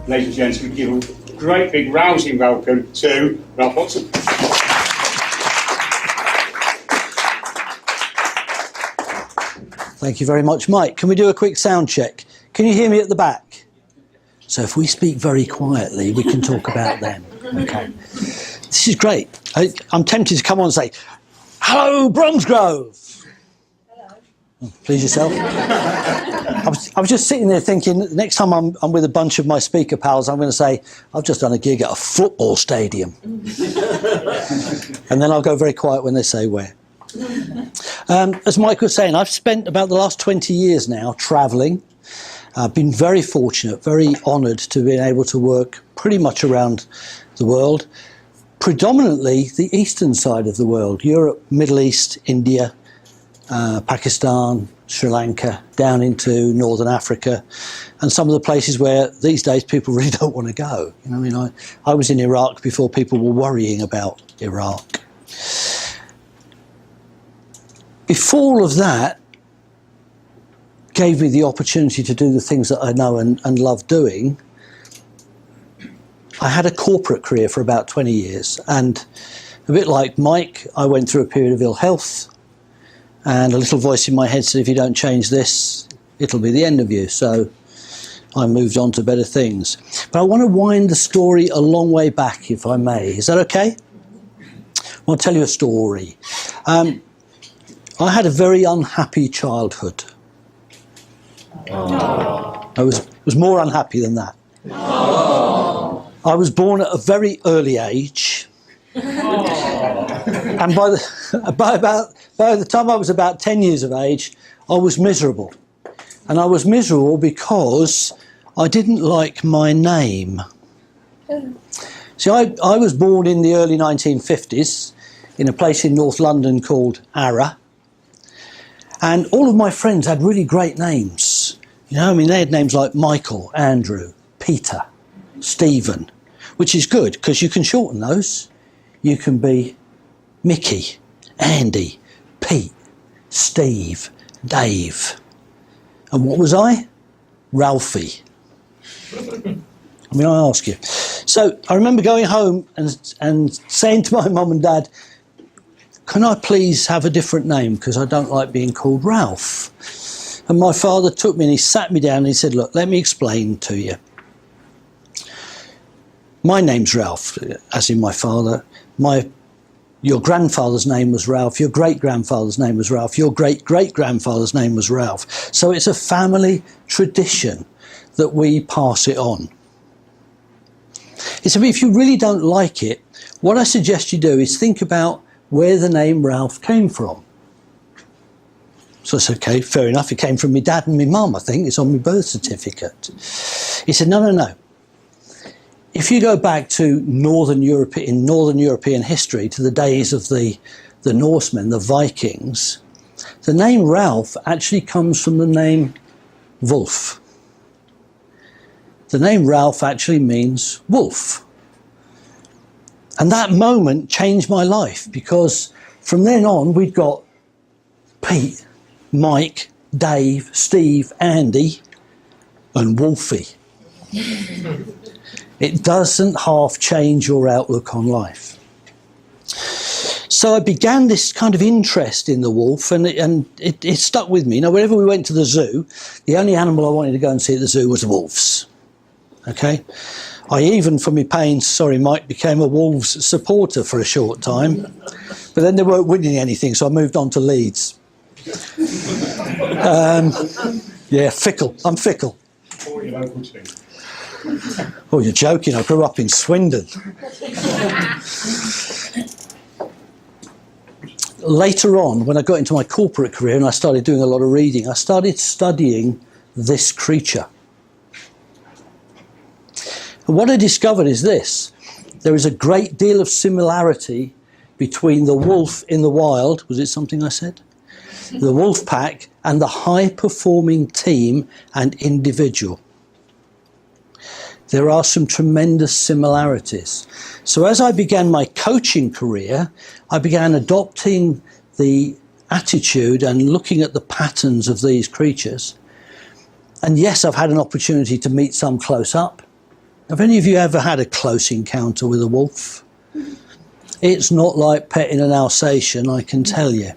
ladies and gentlemen, give a great big rousing welcome to Ralph Watson. Thank you very much, Mike. Can we do a quick sound check? Can you hear me at the back? So if we speak very quietly, we can talk about them. Okay. This is great. I'm tempted to come on and say, hello, Bromsgrove. Hello. Oh, please yourself. I was just sitting there thinking, next time I'm with a bunch of my speaker pals, I'm going to say, I've just done a gig at a football stadium. And then I'll go very quiet when they say where. As Mike was saying, I've spent about the last 20 years now travelling. I've been very fortunate, very honoured to be able to work pretty much around the world, predominantly the eastern side of the world, Europe, Middle East, India, Pakistan, Sri Lanka, down into Northern Africa, and some of the places where these days people really don't want to go. You know, I mean, I was in Iraq before people were worrying about Iraq. Before all of that gave me the opportunity to do the things that I know and love doing, I had a corporate career for about 20 years. And a bit like Mike, I went through a period of ill health. And a little voice in my head said, if you don't change this, it'll be the end of you. So I moved on to better things. But I want to wind the story a long way back, if I may. Is that okay? I'll tell you a story. I had a very unhappy childhood. Oh. I was more unhappy than that. Oh. I was born at a very early age. Oh. And by the time I was about 10 years of age, I was miserable. And I was miserable because I didn't like my name. See, I was born in the early 1950s in a place in North London called Arra. And all of my friends had really great names. You know, I mean, they had names like Michael, Andrew, Peter, Stephen, which is good because you can shorten those. You can be Mickey, Andy, Pete, Steve, Dave. And what was I? Ralphie. I mean, I ask you. So I remember going home and saying to my mum and dad, can I please have a different name because I don't like being called Ralph? And my father took me and he sat me down and he said, look, let me explain to you. My name's Ralph, as in my father. Your grandfather's name was Ralph, your great-grandfather's name was Ralph, your great-great-grandfather's name was Ralph. So it's a family tradition that we pass it on. He said, if you really don't like it, what I suggest you do is think about where the name Ralph came from. So I said, okay, fair enough. It came from my dad and my mum, I think. It's on my birth certificate. He said, no. If you go back to Northern European history, to the days of the Norsemen, the Vikings, the name Ralph actually comes from the name Wolf. The name Ralph actually means wolf. And that moment changed my life because from then on we'd got Pete, Mike, Dave, Steve, Andy and Wolfie. It doesn't half change your outlook on life. So I began this kind of interest in the wolf and it stuck with me. You know, whenever we went to the zoo, the only animal I wanted to go and see at the zoo was wolves. Okay? I even, for me pains, sorry Mike, became a Wolves supporter for a short time. But then they weren't winning anything, so I moved on to Leeds. Yeah, fickle. I'm fickle. Or your local team. Oh, you're joking. I grew up in Swindon. Later on, when I got into my corporate career and I started doing a lot of reading, I started studying this creature. And what I discovered is this. There is a great deal of similarity between the wolf in the wild, was it something I said? The wolf pack and the high-performing team and individual. There are some tremendous similarities. So as I began my coaching career, I began adopting the attitude and looking at the patterns of these creatures. And yes, I've had an opportunity to meet some close up, Have any of you ever had a close encounter with a wolf? It's not like petting an Alsatian, I can tell you.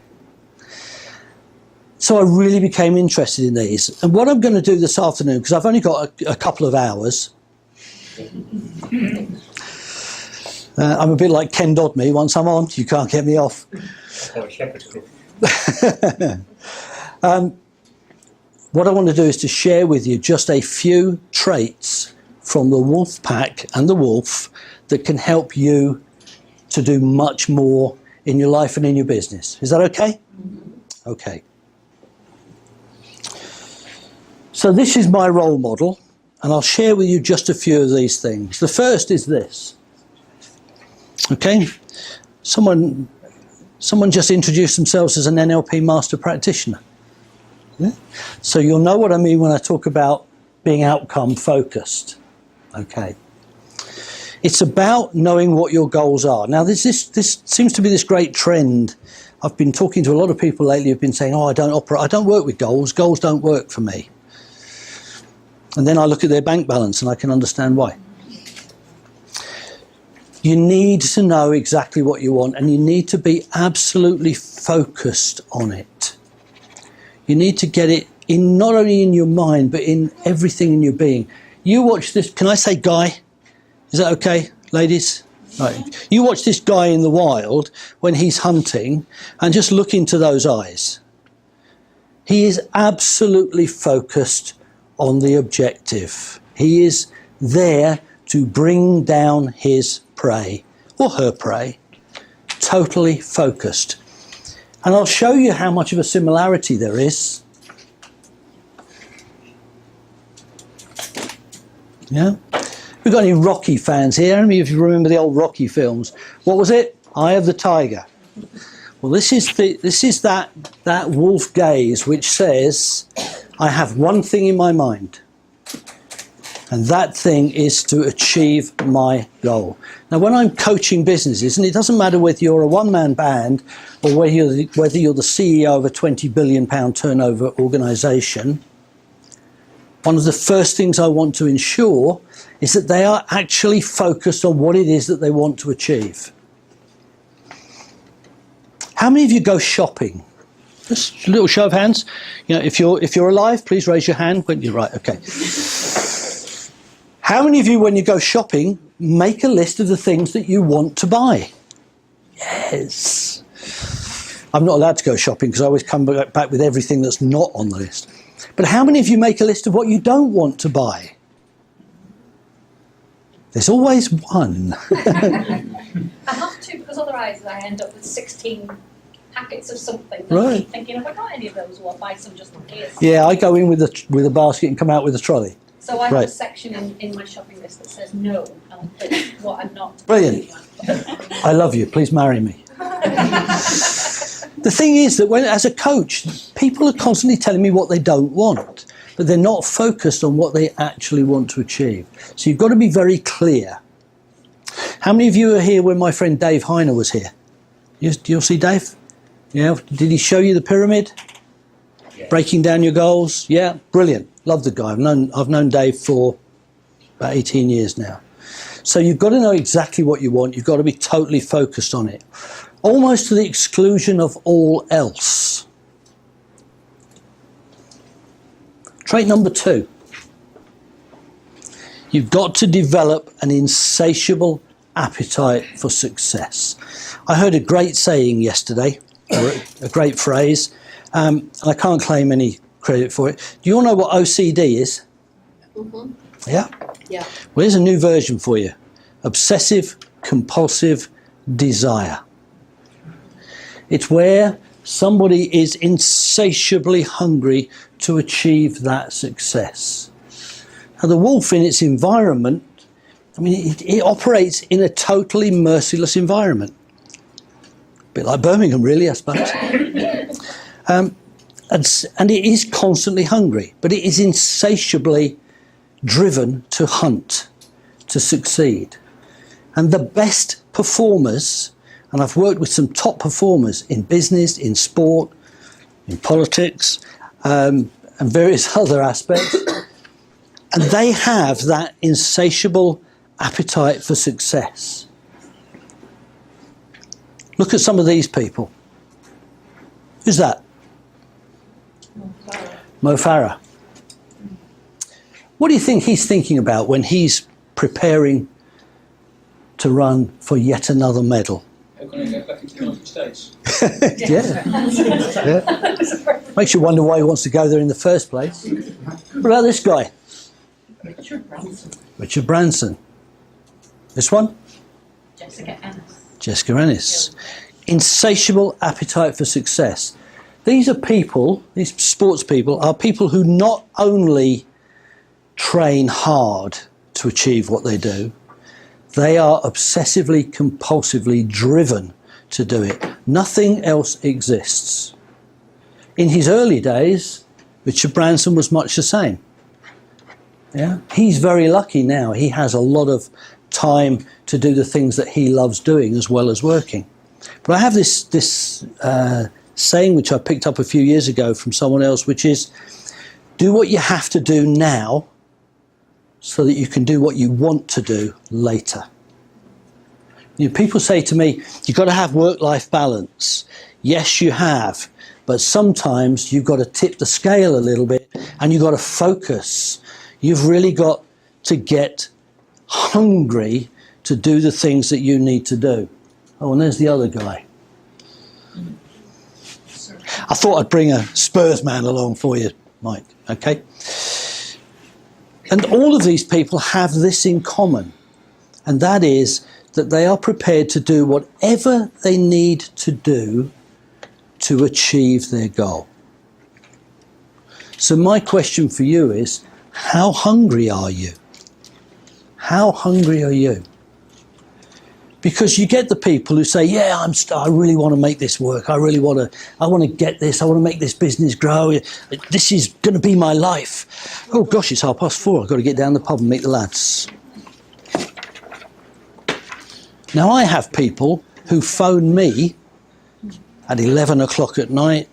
So I really became interested in these. And what I'm going to do this afternoon, because I've only got a couple of hours, I'm a bit like Ken Dodme. Once I'm on, you can't get me off. What I want to do is to share with you just a few traits from the wolf pack and the wolf that can help you to do much more in your life and in your business. Is that okay? Okay. So this is my role model, and I'll share with you just a few of these things. The first is this. Okay? Someone just introduced themselves as an NLP master practitioner. Yeah? So you'll know what I mean when I talk about being outcome focused. Okay. It's about knowing what your goals are. Now, this seems to be this great trend. I've been talking to a lot of people lately who've been saying, oh, I don't work with goals. Goals don't work for me. And then I look at their bank balance and I can understand why. You need to know exactly what you want, and you need to be absolutely focused on it. You need to get it in, not only in your mind, but in everything in your being. You watch this, can I say guy? Is that okay, ladies? Right. You watch this guy in the wild when he's hunting and just look into those eyes. He is absolutely focused on the objective. He is there to bring down his prey, or her prey, totally focused. And I'll show you how much of a similarity there is. Yeah? We've got any Rocky fans here? How many of you remember the old Rocky films? What was it? Eye of the Tiger. Well, this is that wolf gaze which says, I have one thing in my mind, and that thing is to achieve my goal. Now, when I'm coaching businesses, and it doesn't matter whether you're a one-man band or whether you're the CEO of a £20 billion turnover organisation, one of the first things I want to ensure is that they are actually focused on what it is that they want to achieve. How many of you go shopping? Just a little show of hands. You know, if you're alive, please raise your hand. You're right, okay. How many of you, when you go shopping, make a list of the things that you want to buy? Yes. I'm not allowed to go shopping because I always come back with everything that's not on the list. But how many of you make a list of what you don't want to buy? There's always one. I have to, because otherwise I end up with 16 packets of something. And Right. I keep thinking, if I got any of those, well, I'll buy some just in case. Yeah, I go in with a basket and come out with a trolley. So I have Right. a section in my shopping list that says no, and I put what I'm not. Brilliant. I love you. Please marry me. The thing is that as a coach, people are constantly telling me what they don't want, but they're not focused on what they actually want to achieve. So you've got to be very clear. How many of you are here when my friend Dave Hyner was here? You'll see Dave? Yeah. Did he show you the pyramid? Yeah. Breaking down your goals? Yeah. Brilliant. Love the guy. I've known Dave for about 18 years now. So you've got to know exactly what you want. You've got to be totally focused on it, almost to the exclusion of all else. Trait number 2. You've got to develop an insatiable appetite for success. I heard a great saying yesterday, or a great phrase, and I can't claim any credit for it. Do you all know what OCD is? Mm-hmm. Yeah? Yeah. Well, here's a new version for you. Obsessive compulsive desire. It's where somebody is insatiably hungry to achieve that success. Now, the wolf in its environment, I mean, it operates in a totally merciless environment. A bit like Birmingham, really, I suppose. And it is constantly hungry, but it is insatiably driven to hunt, to succeed. And the best performers, and I've worked with some top performers in business, in sport, in politics, and various other aspects, And they have that insatiable appetite for success. Look at some of these people. Who's that? Mo Farah. What do you think he's thinking about when he's preparing to run for yet another medal? How can I get back into the United States? Yeah. Makes you wonder why he wants to go there in the first place. What about this guy? Richard Branson. This one? Jessica Ennis. Insatiable appetite for success. These are people, these sports people, are people who not only train hard to achieve what they do, they are obsessively, compulsively driven to do it. Nothing else exists. In his early days, Richard Branson was much the same. Yeah? He's very lucky now. He has a lot of time to do the things that he loves doing as well as working. But I have this saying which I picked up a few years ago from someone else, which is, do what you have to do now so that you can do what you want to do later. You know, people say to me, you've got to have work-life balance. Yes, you have. But sometimes you've got to tip the scale a little bit and you've got to focus. You've really got to get hungry to do the things that you need to do. Oh, and there's the other guy. I thought I'd bring a Spurs man along for you, Mike, okay? And all of these people have this in common, and that is that they are prepared to do whatever they need to do to achieve their goal. So my question for you is, how hungry are you? How hungry are you? Because you get the people who say, yeah, I really want to make this work. I want to get this. I want to make this business grow. This is going to be my life. Oh gosh, it's 4:30. I've got to get down the pub and meet the lads. Now I have people who phone me at 11 o'clock at night,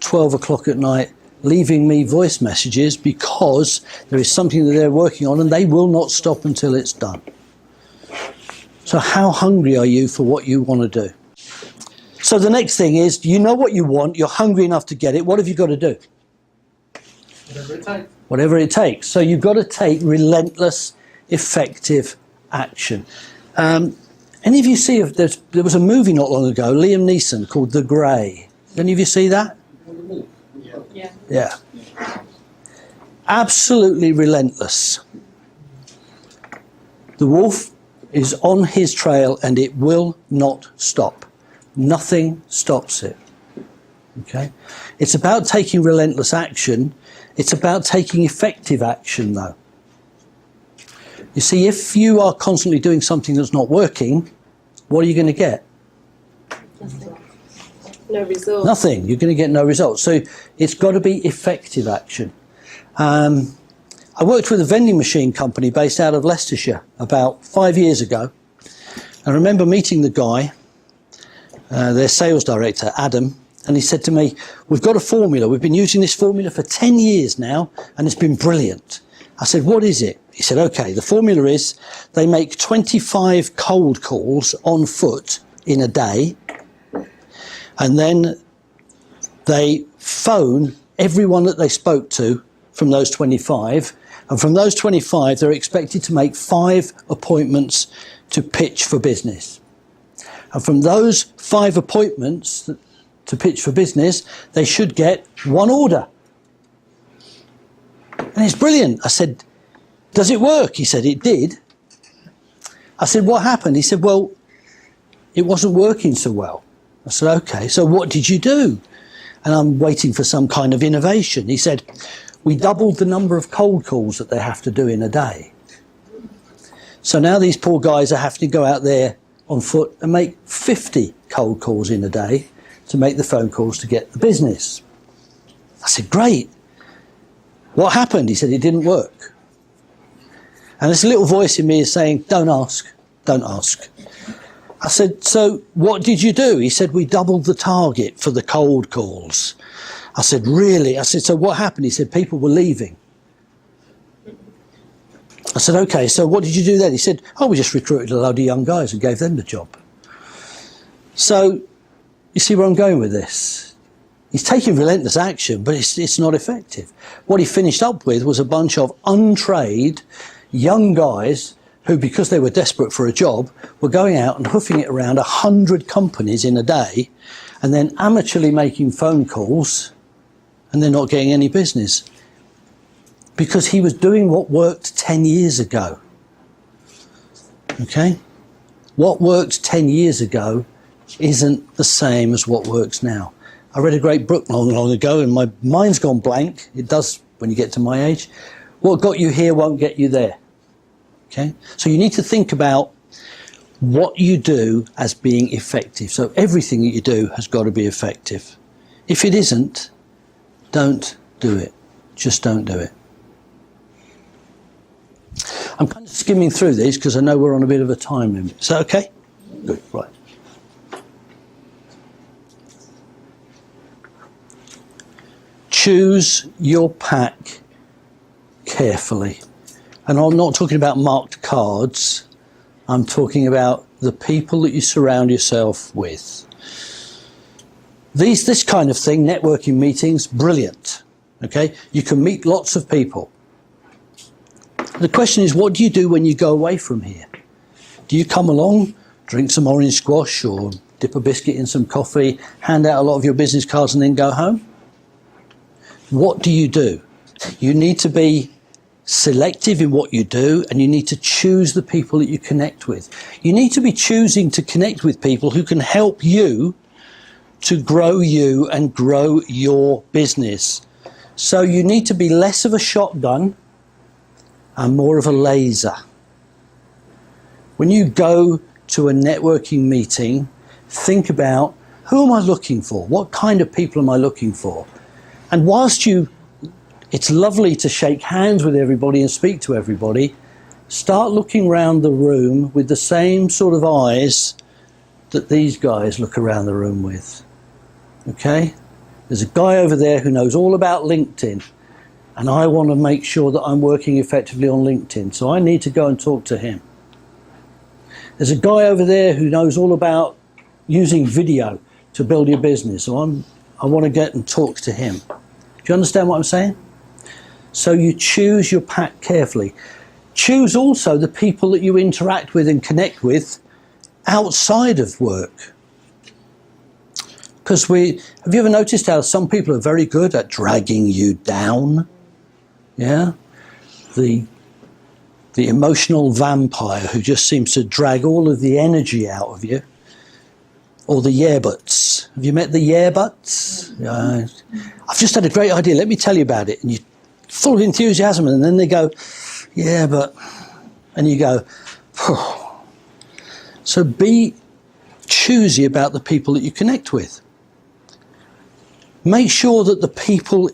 12 o'clock at night, leaving me voice messages because there is something that they're working on and they will not stop until it's done. So how hungry are you for what you want to do? So the next thing is, you know what you want, you're hungry enough to get it, what have you got to do? Whatever it takes. Whatever it takes. So you've got to take relentless, effective action. Any of you see, there was a movie not long ago, Liam Neeson, called The Grey. Any of you see that? Yeah. Absolutely relentless. The wolf is on his trail and it will not stop. Nothing stops it. Okay? It's about taking relentless action. It's about taking effective action, though. You see, if you are constantly doing something that's not working, what are you going to get? No results. Nothing. You're going to get no results. So it's got to be effective action. I worked with a vending machine company based out of Leicestershire about 5 years ago. I remember meeting the guy, their sales director, Adam, and he said to me, we've got a formula. We've been using this formula for 10 years now, and it's been brilliant. I said, what is it? He said, okay, the formula is they make 25 cold calls on foot in a day, and then they phone everyone that they spoke to from those 25, and from those 25 they're expected to make 5 appointments to pitch for business. And from those 5 appointments to pitch for business, they should get 1 order. And it's brilliant. I said, does it work? He said, it did. I said, what happened? He said, well, it wasn't working so well. I said, okay, so what did you do? And I'm waiting for some kind of innovation. He said, we doubled the number of cold calls that they have to do in a day. So now these poor guys are having to go out there on foot and make 50 cold calls in a day to make the phone calls to get the business. I said, great. What happened? He said, it didn't work. And this little voice in me is saying, don't ask, don't ask. I said, so what did you do? He said, we doubled the target for the cold calls. I said, really? I said, so what happened? He said, people were leaving. I said, okay, so what did you do then? He said, oh, we just recruited a load of young guys and gave them the job. So, you see where I'm going with this? He's taking relentless action, but it's not effective. What he finished up with was a bunch of untrained young guys who, because they were desperate for a job, were going out and hoofing it around 100 companies in a day and then amateurly making phone calls, and they're not getting any business. Because he was doing what worked 10 years ago. Okay? What worked 10 years ago isn't the same as what works now. I read a great book long ago, and my mind's gone blank. It does when you get to my age. What got you here won't get you there. Okay? So you need to think about what you do as being effective. So everything that you do has got to be effective. If it isn't, don't do it. Just don't do it. I'm kind of skimming through these because I know we're on a bit of a time limit. Is that okay? Good, right. Choose your pack carefully. And I'm not talking about marked cards. I'm talking about the people that you surround yourself with. This kind of thing, networking meetings, brilliant. Okay? You can meet lots of people. The question is, what do you do when you go away from here? Do you come along, drink some orange squash or dip a biscuit in some coffee, hand out a lot of your business cards and then go home? What do? You need to be selective in what you do, and you need to choose the people that you connect with. You need to be choosing to connect with people who can help you to grow you and grow your business. So you need to be less of a shotgun and more of a laser. When you go to a networking meeting, think about, who am I looking for? What kind of people am I looking for? And whilst it's lovely to shake hands with everybody and speak to everybody, start looking around the room with the same sort of eyes that these guys look around the room with. Okay? There's a guy over there who knows all about LinkedIn. And I want to make sure that I'm working effectively on LinkedIn. So I need to go and talk to him. There's a guy over there who knows all about using video to build your business. So I want to get and talk to him. Do you understand what I'm saying? So you choose your pack carefully. Choose also the people that you interact with and connect with outside of work. Because have you ever noticed how some people are very good at dragging you down? Yeah, the emotional vampire who just seems to drag all of the energy out of you. Or the yeah-buts. Have you met the yeah-buts? I've just had a great idea, let me tell you about it. And you're full of enthusiasm, and then they go, yeah, but... And you go, oh. So be choosy about the people that you connect with. Make sure that the people,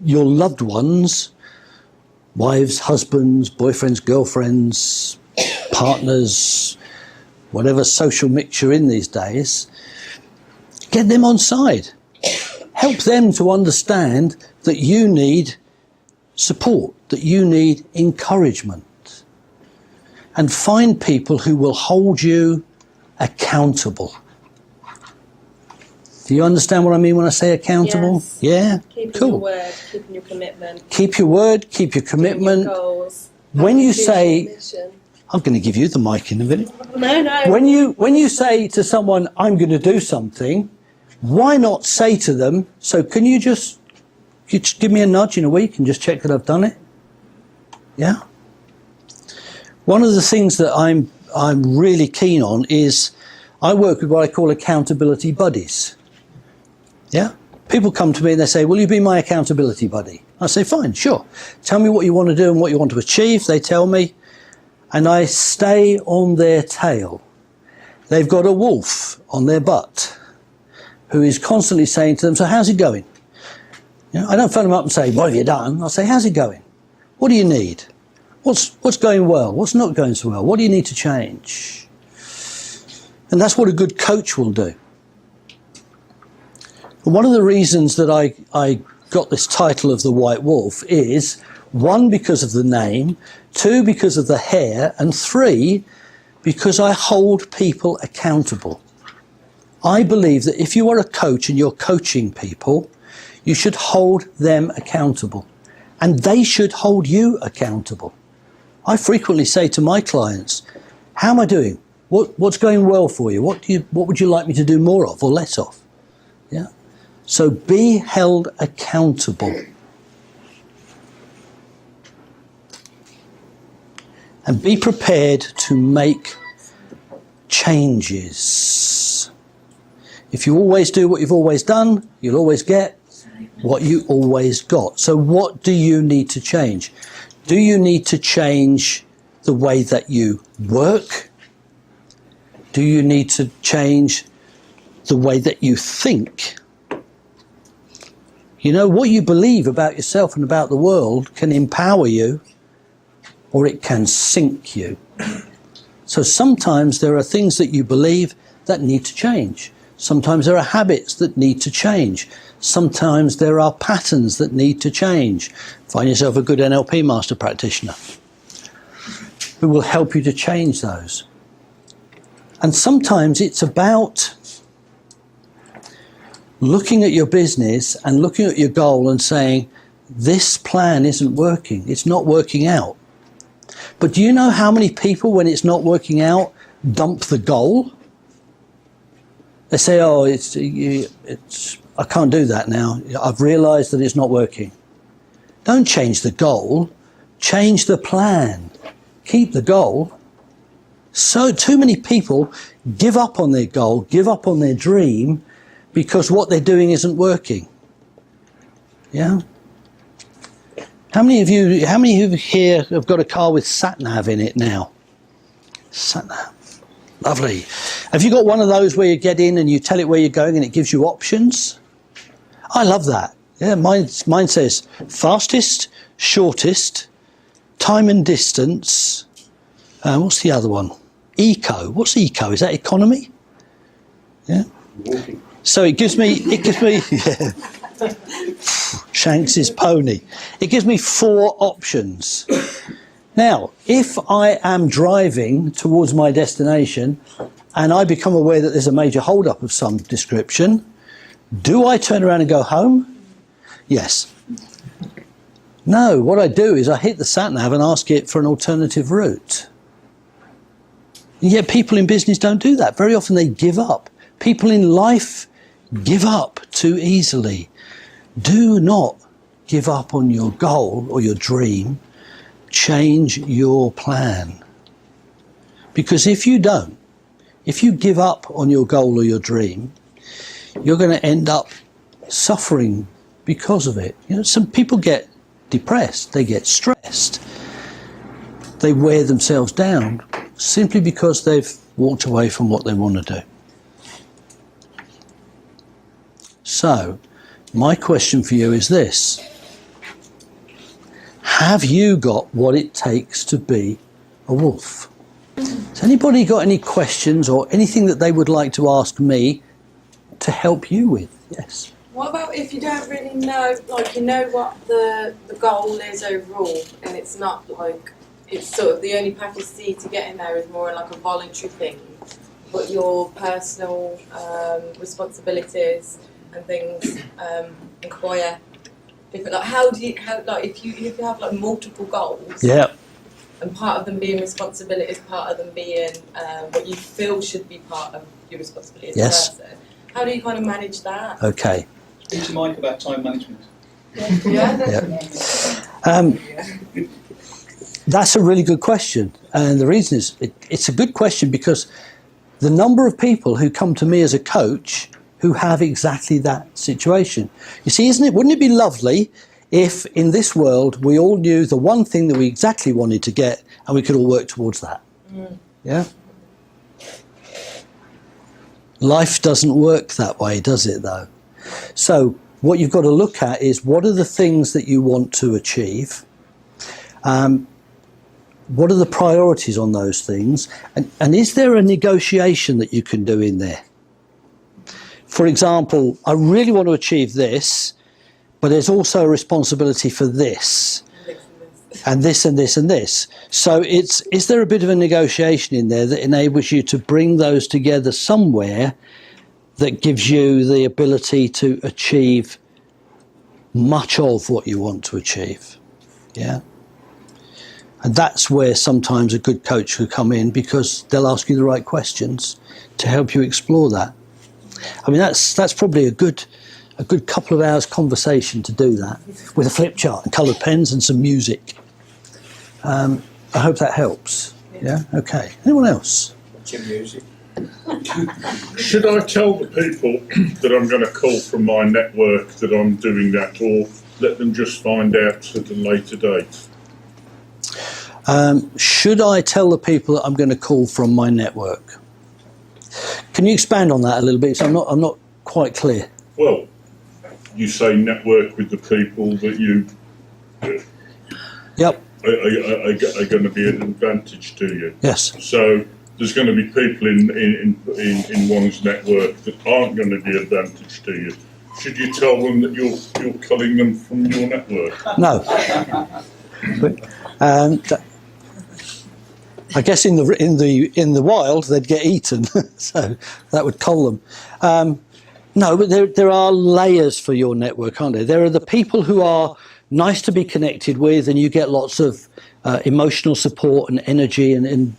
your loved ones, wives, husbands, boyfriends, girlfriends, partners, whatever social mix you're in these days, get them on side. Help them to understand that you need support, that you need encouragement. And find people who will hold you accountable. Do you understand what I mean when I say accountable? Yes. Yeah? Keeping Cool. your word, keeping your commitment. Keep your word, keep your commitment. Your goals. When you Choose say, your mission. I'm going to give you the mic in a minute. No. When you say to someone, I'm going to do something, why not say to them, so can you just give me a nudge in a week and just check that I've done it? Yeah? One of the things that I'm really keen on is I work with what I call accountability buddies. Yeah? People come to me and they say, will you be my accountability buddy? I say, fine, sure. Tell me what you want to do and what you want to achieve. They tell me, and I stay on their tail. They've got a wolf on their butt who is constantly saying to them, so how's it going? You know, I don't phone them up and say, what have you done? I'll say, how's it going? What do you need? What's going well? What's not going so well? What do you need to change? And that's what a good coach will do. And one of the reasons that I got this title of the White Wolf is 1, because of the name, 2, because of the hair, and 3, because I hold people accountable. I believe that if you are a coach and you're coaching people, you should hold them accountable, and they should hold you accountable. I frequently say to my clients, how am I doing? What's going well for you? What would you like me to do more of or less of? Yeah. So be held accountable. And be prepared to make changes. If you always do what you've always done, you'll always get what you always got. So what do you need to change? Do you need to change the way that you work? Do you need to change the way that you think? You know, what you believe about yourself and about the world can empower you, or it can sink you. So sometimes there are things that you believe that need to change. Sometimes there are habits that need to change. Sometimes there are patterns that need to change. Find yourself a good NLP master practitioner who will help you to change those. And sometimes it's about looking at your business and looking at your goal and saying, this plan isn't working. It's not working out. But do you know how many people, when it's not working out, dump the goal? They say, oh, I can't do that now. I've realized that it's not working. Don't change the goal. Change the plan. Keep the goal. So too many people give up on their goal, give up on their dream, because what they're doing isn't working. Yeah? How many of you here have got a car with sat-nav in it now? Sat-nav. Lovely. Have you got one of those where you get in and you tell it where you're going and it gives you options? I love that. Yeah, mine says fastest, shortest, time and distance. What's the other one? Eco. What's eco? Is that economy? Yeah. Walking. So it gives me yeah. Shanks's pony. It gives me 4 options. Now, if I am driving towards my destination and I become aware that there's a major hold-up of some description, do I turn around and go home? Yes. No, what I do is I hit the sat-nav and ask it for an alternative route. And yet people in business don't do that. Very often they give up. People in life give up too easily. Do not give up on your goal or your dream. Change your plan. Because if you don't, if you give up on your goal or your dream, you're going to end up suffering because of it. You know, some people get depressed, they get stressed, they wear themselves down simply because they've walked away from what they want to do. So, my question for you is this. Have you got what it takes to be a wolf? Has anybody got any questions or anything that they would like to ask me to help you with? Yes. What about if you don't really know, like you know what the goal is overall, and it's not like, it's sort of the only package C to get in there is more like a voluntary thing, but your personal responsibilities and things require different, like if you have like multiple goals, Yeah. and part of them being responsibilities, part of them being what you feel should be part of your responsibility as Yes. a person, how do you kind of manage that? Okay. Speak to Mike about time management. Yeah. That's a really good question. And the reason is, it's a good question because the number of people who come to me as a coach who have exactly that situation. You see, wouldn't it be lovely if in this world we all knew the one thing that we exactly wanted to get and we could all work towards that? Mm. Yeah? Life doesn't work that way, does it though? So what you've got to look at is, what are the things that you want to achieve? What are the priorities on those things? And is there a negotiation that you can do in there? For example, I really want to achieve this, but there's also a responsibility for this, and this, and this, and this. So is there a bit of a negotiation in there that enables you to bring those together somewhere that gives you the ability to achieve much of what you want to achieve? Yeah. And that's where sometimes a good coach could come in, because they'll ask you the right questions to help you explore that. I mean, that's probably a good couple of hours conversation to do that with a flip chart and coloured pens and some music. I hope that helps. Yeah. Okay. Anyone else? Some music. Should I tell the people that I'm going to call from my network that I'm doing that, or let them just find out at a later date? Should I tell the people that I'm going to call from my network? Can you expand on that a little bit? So I'm not quite clear. Well, you say network with the people that you Yep. are going to be an advantage to you. Yes. So there's going to be people in one's network that aren't going to be an advantage to you. Should you tell them that you're culling them from your network? No. I guess in the wild they'd get eaten, so that would cull them. No, but there are layers for your network, aren't there? There are the people who are nice to be connected with, and you get lots of emotional support and energy and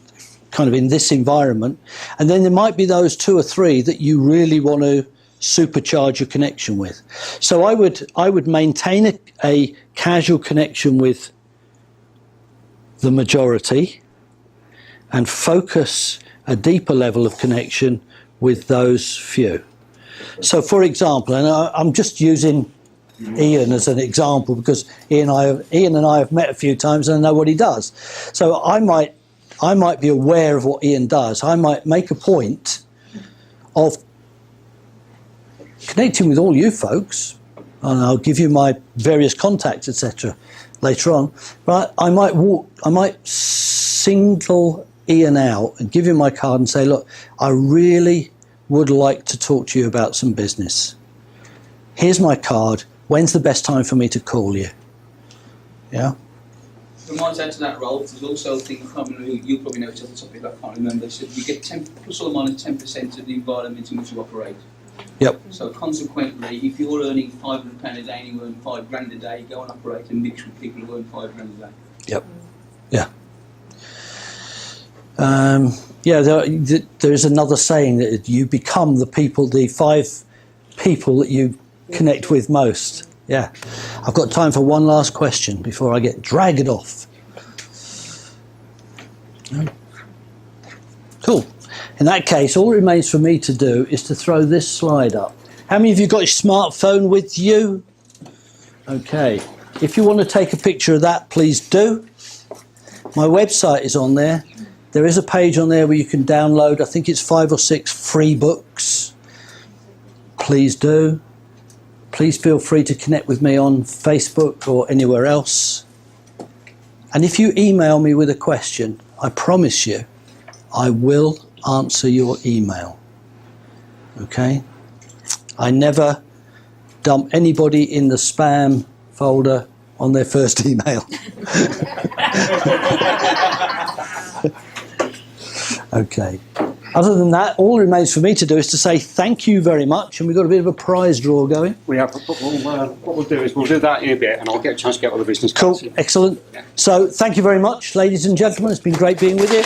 kind of in this environment. And then there might be those 2 or 3 that you really want to supercharge your connection with. So I would maintain a casual connection with the majority and focus a deeper level of connection with those few. So for example, and I'm just using Ian as an example because Ian and I have met a few times and I know what he does. So I might be aware of what Ian does. I might make a point of connecting with all you folks, and I'll give you my various contacts, etc., later on. But I might single Ian out and give him my card and say, look, I really would like to talk to you about some business. Here's my card. When's the best time for me to call you? Yeah. We might add to that role, there's also a thing, you probably know it's off the topic, I can't remember, so you get plus or minus 10% of the environment in which you operate. Yep. So consequently, if you're earning £500 a day and you earn £5,000 a day, go and operate and mix with people who earn £5,000 a day. Yep. Yeah. There is another saying that you become the 5 people that you connect with most. Yeah. I've got time for one last question before I get dragged off. Cool. In that case, all it remains for me to do is to throw this slide up. How many of you got your smartphone with you? Okay. If you want to take a picture of that, please do. My website is on there. There is a page on there where you can download, I think it's 5 or 6 free books. Please do. Please feel free to connect with me on Facebook or anywhere else. And if you email me with a question, I promise you, I will answer your email. Okay? I never dump anybody in the spam folder on their first email. Okay. Other than that, all that remains for me to do is to say thank you very much, and we've got a bit of a prize draw going. We have. What we'll do is we'll do that in a bit, and I'll get a chance to get all the business Cool. cards. Excellent. Yeah. So thank you very much, ladies and gentlemen. It's been great being with you.